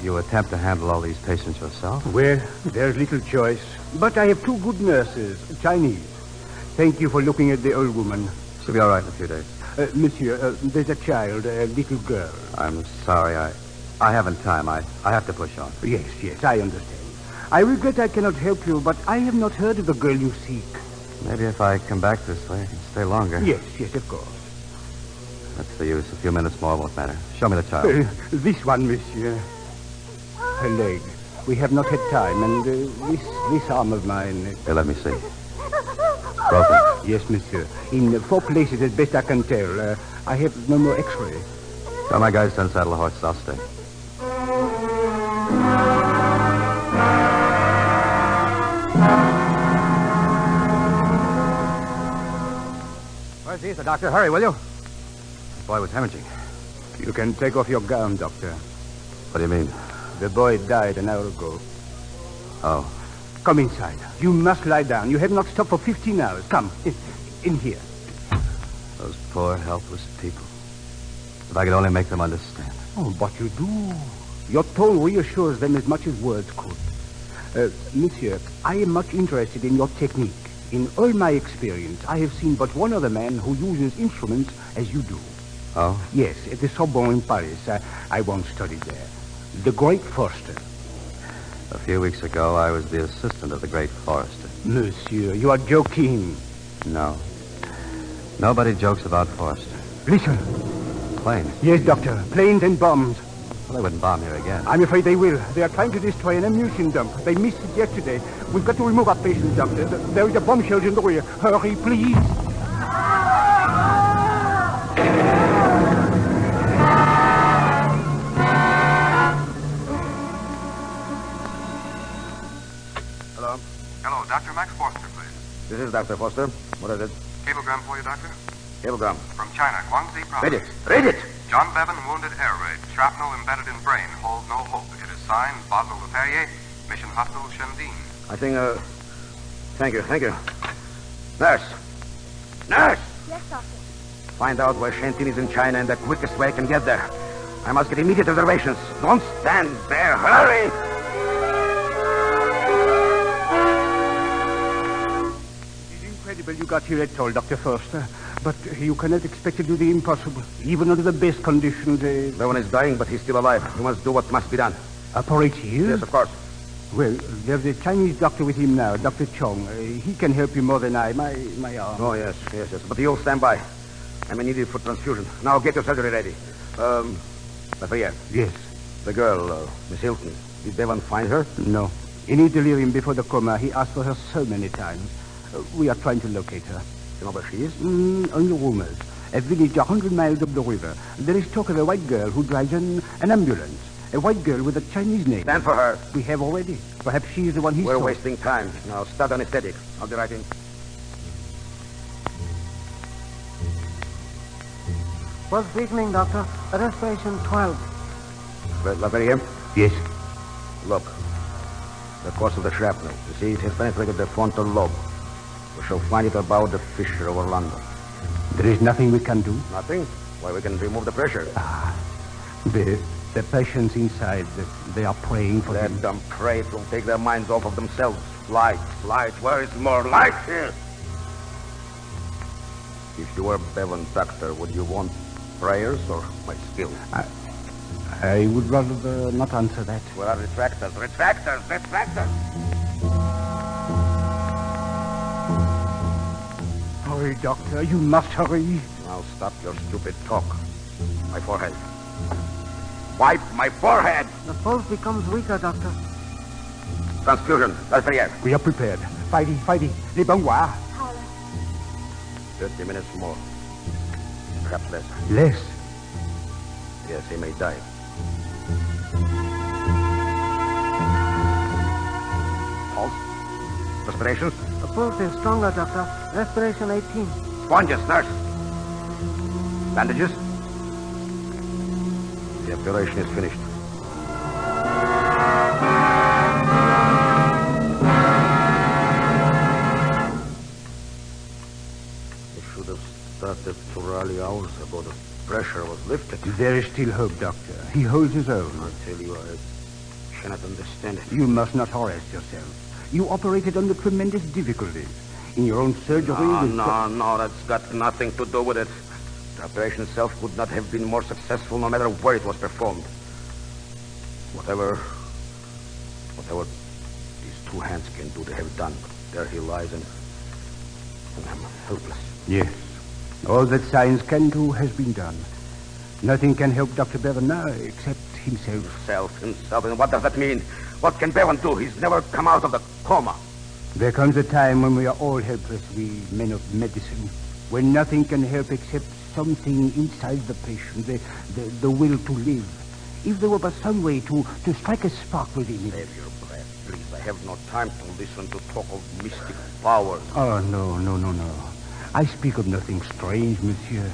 you attempt to handle all these patients yourself? Well, there's little choice. But I have two good nurses, Chinese. Thank you for looking at the old woman. She'll be all right in a few days. Monsieur, there's a child, a little girl. I'm sorry. I haven't time. I have to push on. Yes, I understand. I regret I cannot help you, but I have not heard of the girl you seek. Maybe if I come back this way, I can stay longer. Yes, of course. What's the use? A few minutes more won't matter. Show me the child. This one, monsieur. Her leg. We have not had time, and this arm of mine... Here, let me see. Broken? Yes, monsieur. In 4 places, as best I can tell. I have no more x-ray. Tell my guys to unsaddle the horses. I'll stay. Where's he, the doctor? Hurry, will you? The boy was hemorrhaging. You can take off your gown, doctor. What do you mean? The boy died an hour ago. Oh. Come inside. You must lie down. You have not stopped for 15 hours. Come, in here. Those poor, helpless people. If I could only make them understand. Oh, but you do. Your tone reassures them as much as words could. Monsieur, I am much interested in your technique. In all my experience, I have seen but one other man who uses instruments as you do. Oh? Yes, at the Sorbonne in Paris. I once studied there. The great Forster. A few weeks ago, I was the assistant of the great Forrester. Monsieur, you are joking. No. Nobody jokes about Forrester. Listen. Planes? Yes, doctor. Planes and bombs. Well, they wouldn't bomb here again. I'm afraid they will. They are trying to destroy an ammunition dump. They missed it yesterday. We've got to remove our patients, doctor. There is a bombshell in the rear. Hurry, please. Hello, Dr. Max Foster, please. This is Dr. Foster. What is it? Cablegram for you, Doctor? Cablegram. From China, Guangxi province. Read it. John Bevan wounded air raid. Shrapnel embedded in brain. Hold no hope. It is signed Basil Leperrier, Mission Hospital, Shendine. I think, Thank you. Nurse! Yes, doctor. Find out where Shentin is in China and the quickest way I can get there. I must get immediate observations. Don't stand there. Hurry! It is incredible you got here at all, Dr. Foster. But you cannot expect to do the impossible, even under the best conditions. Bevan is dying, but he's still alive. We must do what must be done. Operate here? Yes, of course. Well, there's a Chinese doctor with him now, Dr. Chong. He can help you more than I. My arm. Oh, yes. But you'll stand by. I may need you for transfusion. Now get your surgery ready. Lafayette. Yes. The girl, Miss Hilton. Did Bevan find her? No. In his delirium before the coma, he asked for her so many times. We are trying to locate her. You know where she is? Only rumors. A village 100 miles up the river. There is talk of a white girl who drives an ambulance. A white girl with a Chinese name. Stand for her. We have already. Perhaps she is the one he We're saw. wasting time. Now start anesthetic. I'll be right in. What's weakening, doctor? Respiration 12. Leperrier? Yes. Look. The course of the shrapnel. You see, it has penetrated the frontal lobe. We shall find it about the fissure of Orlando. There is nothing we can do? Nothing? Why, we can remove the pressure. The patients inside, they are praying for Let him. them pray. It will take their minds off of themselves. Light. Where is more light here? If you were Bevan's doctor, would you want prayers or my skill? I would rather not answer that. Where are retractors? Retractors! Hurry, doctor. You must hurry. Now stop your stupid talk. My forehead. Wipe my forehead! The pulse becomes weaker, doctor. Transfusion. Leperrier. We are prepared. Fighty. Les bongoirs. 30 minutes more. Perhaps less. Less? Yes, he may die. Pulse. Respirations. The pulse is stronger, doctor. Respiration 18. Sponges, nurse. Bandages. The operation is finished. It should have started to rally hours ago. The pressure was lifted. There is still hope, doctor. He holds his own. I tell you, cannot understand it. You must not harass yourself. You operated under tremendous difficulties. In your own surgery... No, that's got nothing to do with it. The operation itself could not have been more successful no matter where it was performed. Whatever these two hands can do, they have done. But there he lies, and I'm helpless. Yes. All that science can do has been done. Nothing can help Dr. Bevan now except himself. Himself. And what does that mean? What can Bevan do? He's never come out of the coma. There comes a time when we are all helpless, we men of medicine, when nothing can help except something inside the patient, the will to live. If there were but some way to strike a spark within him. Save your breath, please. I have no time to listen to talk of mystic powers. Oh, no. I speak of nothing strange, monsieur.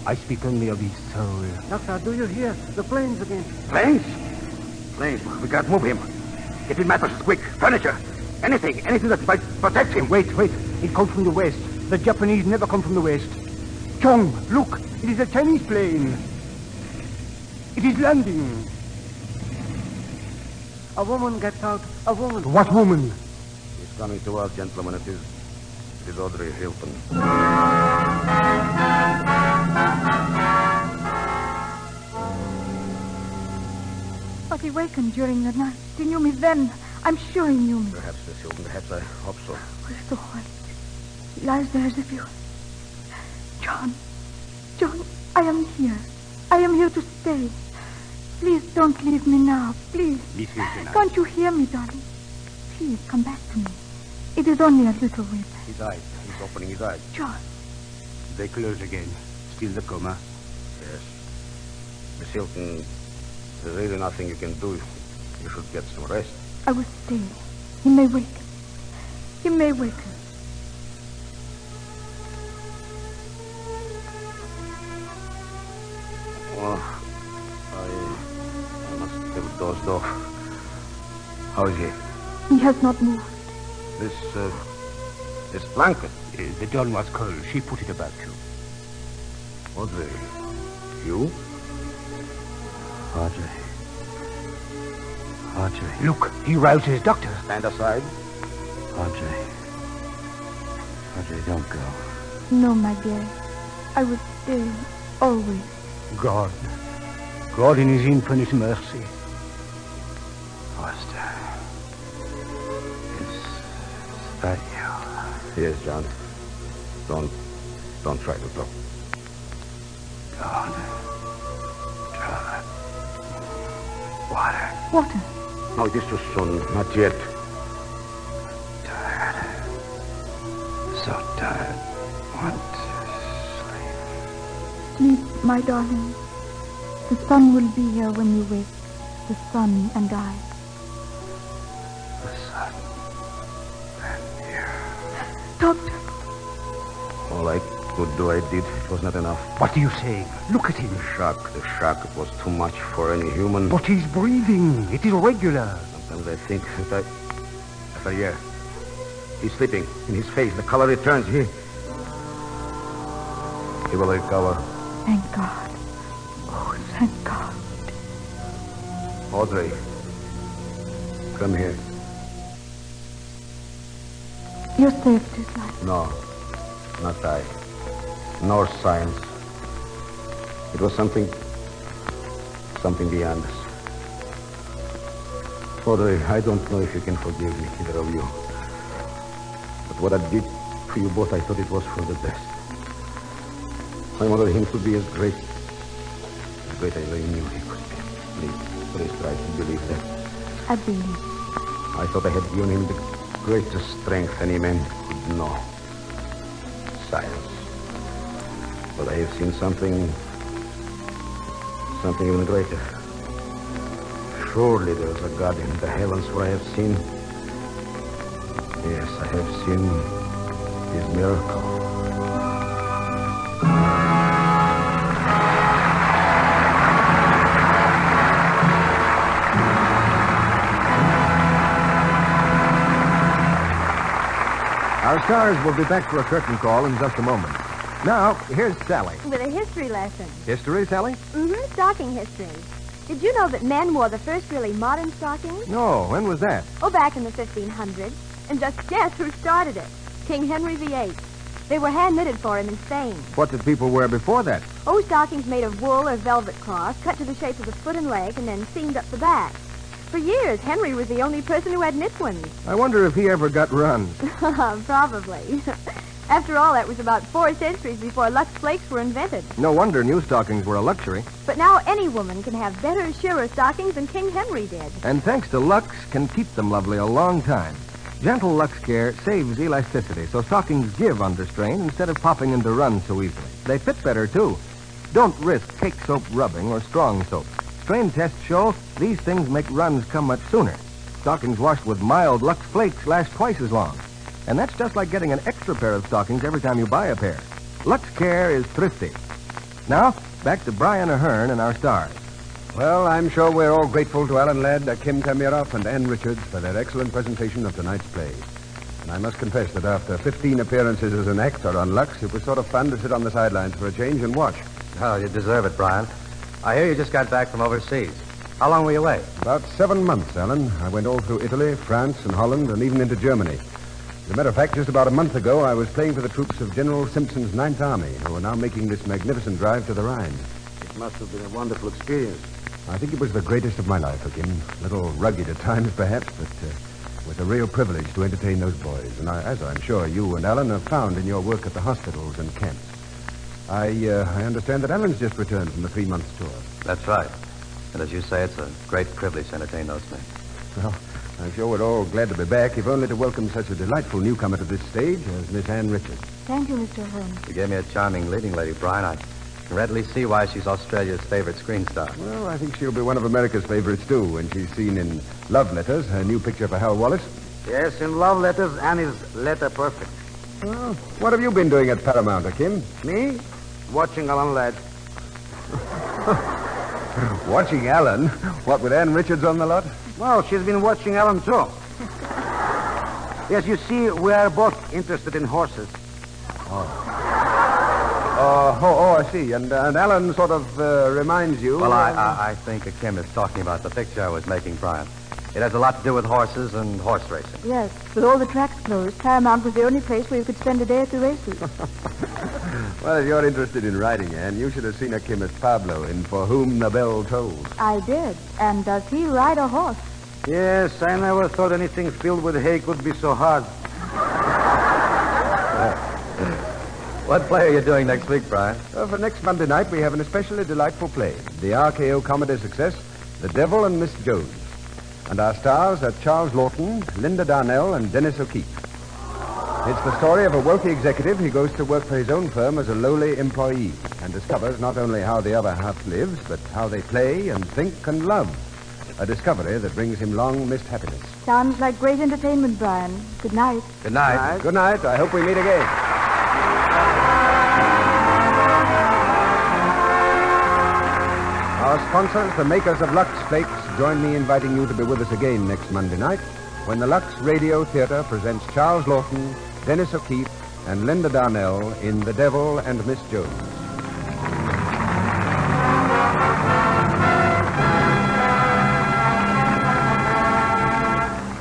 I speak only of his soul. Doctor, do you hear? The planes again. Planes? We can't move him. Get him mattresses quick. Furniture. Anything that might protect him. Wait. It comes from the west. The Japanese never come from the west. Chong, look. It is a Chinese plane. It is landing. A woman gets out. A woman. What woman? He's coming to us, gentlemen. It is Audrey Hilton. But he wakened during the night. He knew me then. I'm sure he knew me. Perhaps, Miss Hilton. Perhaps I hope so. We're so white. He lies there as if he was... John, I am here. I am here to stay. Please don't leave me now. Please. Miss Hilton. Can't you hear me, darling? Please come back to me. It is only a little way back. His eyes. He's opening his eyes. John. They close again. Still the coma. Yes. Miss Hilton, there's really nothing you can do. You should get some rest. I will stay. He may waken. He may waken. Oh, I must have dozed off. How is he? He has not moved. This blanket. The dawn was cold. She put it about you. Audrey. You? Audrey. Look, he rouses Doctor. Stand aside. Audrey, don't go. No, my dear. I will stay always. God in his infinite mercy. Foster. Is that you? Yes, John. Don't try to talk. God. Water. Water? No, it is too soon. Not yet. Tired. So tired. Want to sleep. Sleep, my darling. The sun will be here when you wake. The sun and I. The sun and you. Doctor. All I could do, I did. It was not enough. What are you saying? Look at him. The shock. It was too much for any human. But he's breathing. It is regular. Sometimes I think that yeah. He's sleeping. In his face, the color returns. He will recover. Thank God. Oh, thank God. Audrey, come here. You saved his life. No, not I. Nor science. It was something beyond us. Audrey, I don't know if you can forgive me, either of you. But what I did for you both, I thought it was for the best. I wanted him to be as great as I knew he could be. Please try to believe that. I believe. I thought I had given him the greatest strength any man could know. Science. But I have seen something even greater. Surely there is a God in the heavens where I have seen. Yes, I have seen his miracle. Our stars will be back for a curtain call in just a moment. Now, here's Sally. With a history lesson. History, Sally? Stocking history. Did you know that men wore the first really modern stockings? No, when was that? Oh, back in the 1500s. And just guess who started it? King Henry VIII. They were hand-knitted for him in Spain. What did people wear before that? Oh, stockings made of wool or velvet cloth, cut to the shape of the foot and leg, and then seamed up the back. For years, Henry was the only person who had knit ones. I wonder if he ever got run. Probably. After all, that was about 4 centuries before Lux Flakes were invented. No wonder new stockings were a luxury. But now any woman can have better, surer stockings than King Henry did. And thanks to Lux, can keep them lovely a long time. Gentle Lux Care saves elasticity, so stockings give under strain instead of popping into runs so easily. They fit better, too. Don't risk cake soap rubbing or strong soap. Strain tests show these things make runs come much sooner. Stockings washed with mild Lux Flakes last twice as long. And that's just like getting an extra pair of stockings every time you buy a pair. Lux Care is thrifty. Now, back to Brian Ahern and our stars. Well, I'm sure we're all grateful to Alan Ladd, Kim Tamiroff, and Ann Richards for their excellent presentation of tonight's play. And I must confess that after 15 appearances as an actor on Lux, it was sort of fun to sit on the sidelines for a change and watch. Oh, you deserve it, Brian. I hear you just got back from overseas. How long were you away? About 7 months, Alan. I went all through Italy, France, and Holland, and even into Germany. As a matter of fact, just about a month ago, I was playing for the troops of General Simpson's Ninth Army, who are now making this magnificent drive to the Rhine. It must have been a wonderful experience. I think it was the greatest of my life, Kim. A little rugged at times, perhaps, but with a real privilege to entertain those boys. And as I'm sure you and Alan have found in your work at the hospitals and camps. I understand that Alan's just returned from a 3-month tour. That's right. And as you say, it's a great privilege to entertain those men. Well, I'm sure we're all glad to be back, if only to welcome such a delightful newcomer to this stage as Miss Ann Richards. Thank you, Mr. Ahern. You gave me a charming leading lady, Brian. I can readily see why she's Australia's favorite screen star. Well, I think she'll be one of America's favorites, too, when she's seen in Love Letters, her new picture for Hal Wallace. Yes, in Love Letters, Anne is letter perfect. Well, what have you been doing at Paramount, Kim? Me? Watching Alan Ladd. Watching Alan? What, with Ann Richards on the lot? Well, she's been watching Alan, too. Yes, you see, we are both interested in horses. I see. And Alan sort of reminds you... Well, I think Kim is talking about the picture I was making, Brian. It has a lot to do with horses and horse racing. Yes. With all the tracks closed, Paramount was the only place where you could spend a day at the races. Well, if you're interested in riding, Anne, you should have seen Kim as Pablo in For Whom the Bell Tolls. I did. And does he ride a horse? Yes, I never thought anything filled with hay could be so hard. What play are you doing next week, Brian? Well, for next Monday night, we have an especially delightful play. The RKO comedy success, The Devil and Miss Jones. And our stars are Charles Lawton, Linda Darnell, and Dennis O'Keefe. It's the story of a wealthy executive who goes to work for his own firm as a lowly employee and discovers not only how the other half lives, but how they play and think and love. A discovery that brings him long-missed happiness. Sounds like great entertainment, Brian. Good night. Good night. Good night. I hope we meet again. Our sponsors, the makers of Lux Flakes, join me inviting you to be with us again next Monday night when the Lux Radio Theater presents Charles Lawton, Dennis O'Keefe, and Linda Darnell in The Devil and Miss Jones.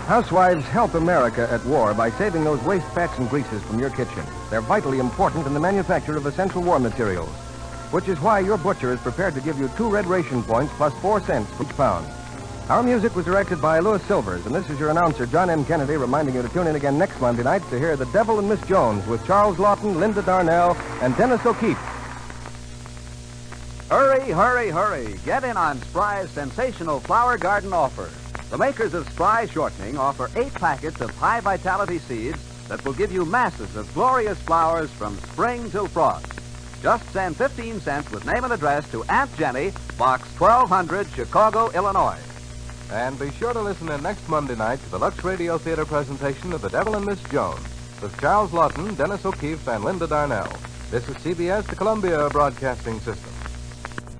Housewives help America at war by saving those waste fats and greases from your kitchen. They're vitally important in the manufacture of essential war materials, which is why your butcher is prepared to give you 2 red ration points plus 4 cents per pound. Our music was directed by Louis Silvers, and this is your announcer, John M. Kennedy, reminding you to tune in again next Monday night to hear The Devil and Miss Jones with Charles Lawton, Linda Darnell, and Dennis O'Keefe. Hurry, hurry, hurry. Get in on Spry's sensational flower garden offer. The makers of Spry Shortening offer 8 packets of high-vitality seeds that will give you masses of glorious flowers from spring till frost. Just send 15 cents with name and address to Aunt Jenny, Box 1200, Chicago, Illinois. And be sure to listen in next Monday night to the Lux Radio Theater presentation of The Devil and Miss Jones with Charles Lawton, Dennis O'Keefe, and Linda Darnell. This is CBS, the Columbia Broadcasting System.